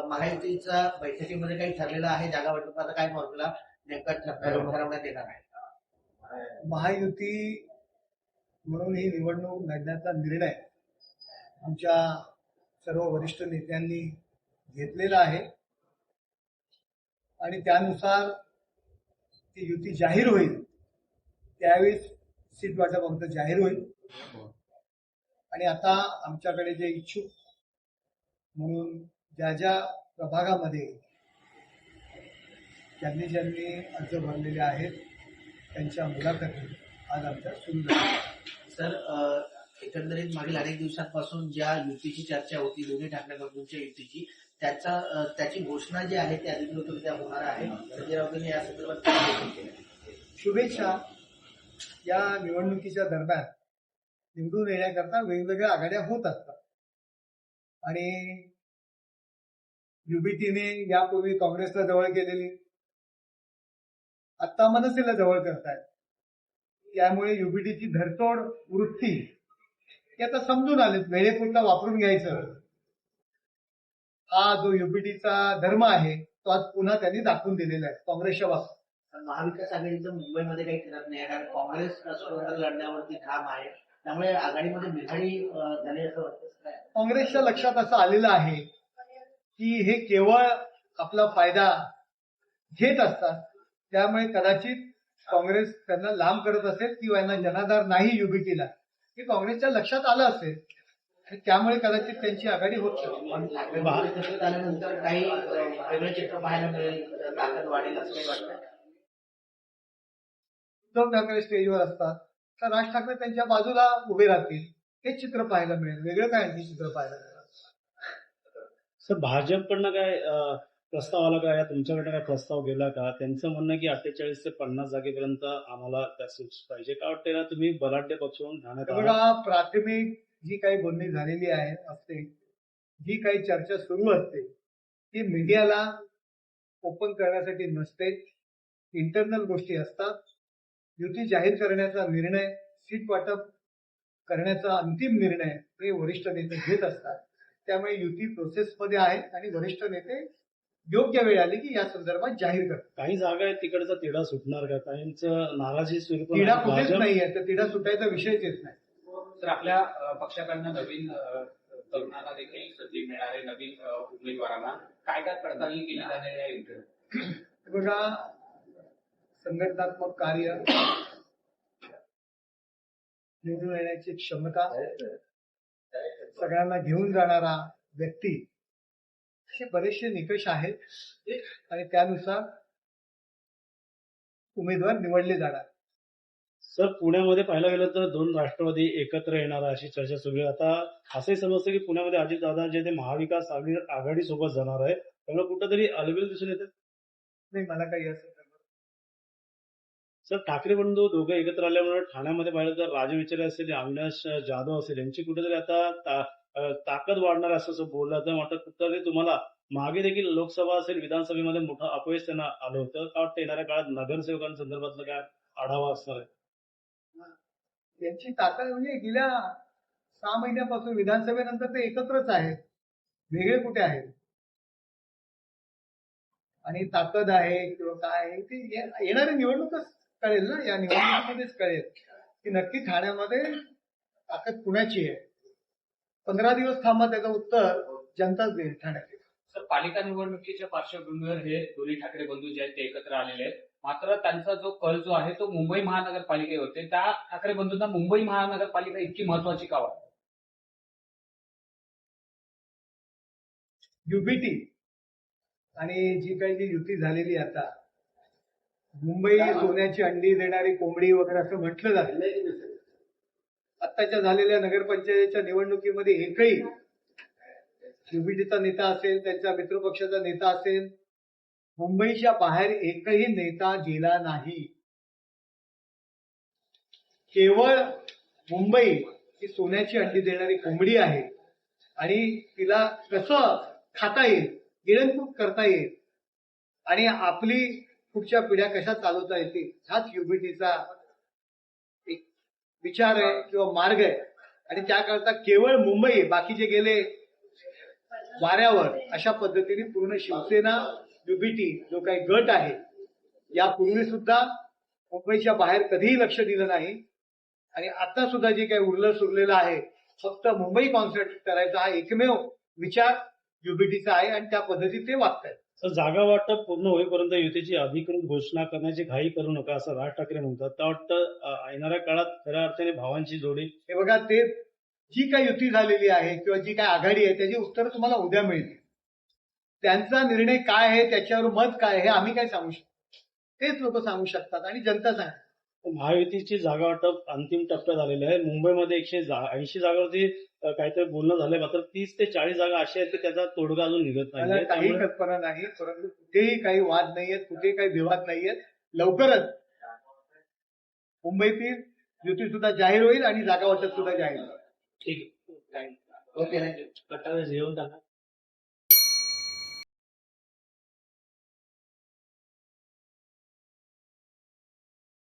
महायुतीच्या बैठकीमध्ये काही ठरलेलं आहे जागा वाटपाचा काय फॉर्म्युला नेमका ठरवण्यात येणार आहे? महायुती म्हणून ही निवडणूक लढण्याचा निर्णय आमच्या सर्व वरिष्ठ नेत्यांनी घेतलेला आहे आणि त्यानुसार ती युती जाहीर होईल त्यावेळी सीट वाटप फक्त जाहीर होईल. आणि आता आमच्याकडे जे इच्छुक म्हणून ज्या ज्या प्रभागामध्ये ज्यांनी ज्यांनी अर्ज भरलेले आहेत त्यांच्या मुलाखती आज आमच्या सुरू झाल्या. सर, एकंदरीत मागील अनेक दिवसांपासून ज्या युतीची चर्चा होती दोन्ही ठाकरे बंधूंच्या युतीची त्याची घोषणा जी आहे ती अधिकृतरित्या होणार आहे. संजय राऊतांनी या संदर्भात शुभेच्छा. या निवडणुकीच्या दरम्यान निवडून येण्याकरता वेगवेगळ्या आघाड्या होत असतात आणि युबीटीने यापूर्वी काँग्रेसला जवळ केलेली, आता मनसेला जवळ करतायत. त्यामुळे युबीटीची धरतोड वृत्ती हे आता समजून आले, वेळेपुरता वापरून घ्यायचं हा जो युबीटीचा धर्म आहे तो आज पुन्हा त्यांनी दाखवून दिलेला आहे काँग्रेसच्या बाबतीत. महाविकास आघाडीचं मुंबईमध्ये काही ठरत नाही कारण काँग्रेस स्वतंत्र लढण्यावरती ठाम आहे, त्यामुळे आघाडीमध्ये बिघाडी झाली असं वाटतं. काँग्रेसच्या लक्षात असं आलेलं आहे की हे केवळ आपला फायदा घेत असतात, त्यामुळे कदाचित काँग्रेस त्यांना लांब करत असेल किंवा यांना जनाधार नाही युबीटीला हे काँग्रेसच्या लक्षात आलं असेल आणि त्यामुळे कदाचित त्यांची आघाडी होत झाल्यानंतर काही वेगळं चित्र पाहायला मिळेल, ताकद वाढेल असं काही वाटतं. उद्धव ठाकरे स्टेजवर असतात तर राज ठाकरे त्यांच्या बाजूला उभे राहतील, हे चित्र पाहायला मिळेल. वेगळं काय आणखी चित्र पाहायला मिळेल. सर, भाजपकडनं काय प्रस्ताव आला का, या तुमच्याकडनं काय प्रस्ताव गेला का? त्यांचं म्हणणं की 48 ते 50 जागेपर्यंत आम्हाला त्या सीट्स पाहिजे. काय वाटतंय ना, तुम्ही बलाढ्य पक्ष म्हणून ठाण्यात बघा, प्राथमिक जी काही बोलणी झालेली आहे असते, जी काही चर्चा सुरू असते ती मीडियाला ओपन करण्यासाठी नसते. इंटरनल गोष्टी असतात. युती जाहीर करण्याचा निर्णय, सीट वाटप करण्याचा अंतिम निर्णय हे वरिष्ठ नेते घेत असतात. त्यामुळे युती प्रोसेसमध्ये आहे आणि वरिष्ठ नेते योग्य वेळ आली की या संदर्भात जाहीर करतात. काही जागा आहेत तिकडचा तिढा सुटणार का? काहींचं नाराजी स्वरूप तिढा कुठेच नाहीये, तर तिढा सुटायचा विषयच येत नाही. तर आपल्या पक्षाकडनं नवीन तरुणांना देखील संधी मिळाली, नवीन उमेदवारांना काय काय पडताळणी केली जाणार आहे? बघा, संघटनात्मक कार्य, निवडून येण्याची क्षमता, सगळ्यांना घेऊन जाणारा व्यक्ती, असे बरेचसे निकष आहेत आणि त्यानुसार उमेदवार निवडले जाणार. सर, पुण्यामध्ये पाहायला गेलं तर 2 राष्ट्रवादी एकत्र येणार अशी चर्चा सुरू आहे. आता असंही समजतं की पुण्यामध्ये अजितदादा जे ते महाविकास आघाडी सोबत जाणार आहे, त्यामुळे कुठंतरी अलबेल दिसून येते. नाही, मला काही असं. सर, ठाकरे बंधू दोघं एकत्र आल्यामुळे ठाण्यामध्ये पाहिलं तर राजू विचारे असेल, अविनाश जाधव असेल, यांची कुठेतरी आता ताकद वाढणार असं बोललं जातं. मात्र कुठेतरी तुम्हाला मागे देखील लोकसभा असेल, विधानसभेमध्ये मोठं अपयश त्यांना आलं होतं. का वाटतं येणाऱ्या काळात नगरसेवकांसंदर्भातलं काय आढावा असणार आहे? त्यांची ताकद म्हणजे गेल्या 6 महिन्यापासून विधानसभेनंतर ते एकत्रच आहेत, वेगळे कुठे आहेत. आणि ताकद आहे किंवा काय आहे ते येणारी निवडणूकच कळेल ना, या निवडणुकीमध्येच कळेल की नक्की ठाण्यामध्ये ताकद कुणाची आहे. 15 दिवस थांबा, त्याचं उत्तर जनताच देईल ठाण्यात. सर, पालिका निवडणुकीच्या पार्श्वभूमीवर हे दोन्ही ठाकरे बंधू जे आहेत ते एकत्र आलेले आहेत. मात्र त्यांचा जो कल जो आहे तो मुंबई महानगरपालिकेवरती, त्या ठाकरे बंधूंना मुंबई महानगरपालिका इतकी महत्वाची का वाटते? युबीटी आणि जी काही जी युती झालेली आता, मुंबई सोन्याची अंडी देणारी कोंबडी वगैरे असं म्हटलं जातं. आत्ताच्या झालेल्या नगरपंचायतीच्या निवडणुकीमध्ये एकही युबीटीचा नेता असेल, त्यांच्या मित्रपक्षाचा नेता असेल, मुंबईच्या बाहेर एकही नेता गेला नाही. केवळ मुंबई ही सोन्याची अंडी देणारी कोंबडी आहे आणि तिला कसं खाता येईल, गिळंकृत करता येईल आणि आपली पुढच्या पिढ्या कशा चालवता येतील, हाच युबीटीचा एक विचार आहे किंवा मार्ग आहे. आणि त्याकरता केवळ मुंबई, बाकीचे गेले वाऱ्यावर अशा पद्धतीने पूर्ण शिवसेना युबीटी जो काही गट आहे यापूर्वी सुद्धा मुंबईच्या बाहेर कधीही लक्ष दिलं नाही आणि आता सुद्धा जे काही उरलेलं आहे फक्त मुंबई कॉन्सन्ट्रेट करायचा हा एकमेव विचार युबीटीचा आहे आणि त्या पद्धतीत ते वागतायत. तर जागा वाटप पूर्ण होईपर्यंत युतीची अधिकृत घोषणा करण्याची घाई करू नका असं राज ठाकरे म्हणतात. त्या वाटतं येणाऱ्या काळात खऱ्या अर्थाने भावांची जोडी. हे बघा, ते जी काही युती झालेली आहे किंवा जी काही आघाडी आहे त्याची उत्तर तुम्हाला उद्या मिळतील. त्यांचा निर्णय काय आहे, त्याच्यावर मत काय हे आम्ही काय सांगू शकतो, तेच लोक सांगू शकतात आणि जनता सांगते. महायुतीची जागा वाटप अंतिम टप्प्यात आलेलं आहे. मुंबईमध्ये 180 जागावरती काहीतरी बोलणं झालंय, मात्र 30 ते 40 जागा अशा आहेत की त्याचा तोडगा अजून निघत मला नाही. काही कल्पना नाही, परंतु कुठेही काही वाद नाहीयेत, कुठेही काही विवाद नाहीयेत. लवकरच मुंबईतील युती सुद्धा जाहीर होईल आणि जागा वाटप सुद्धा जाहीर होईल. ठीक आहे. Okay, thank you. गटाला जेवण टाका.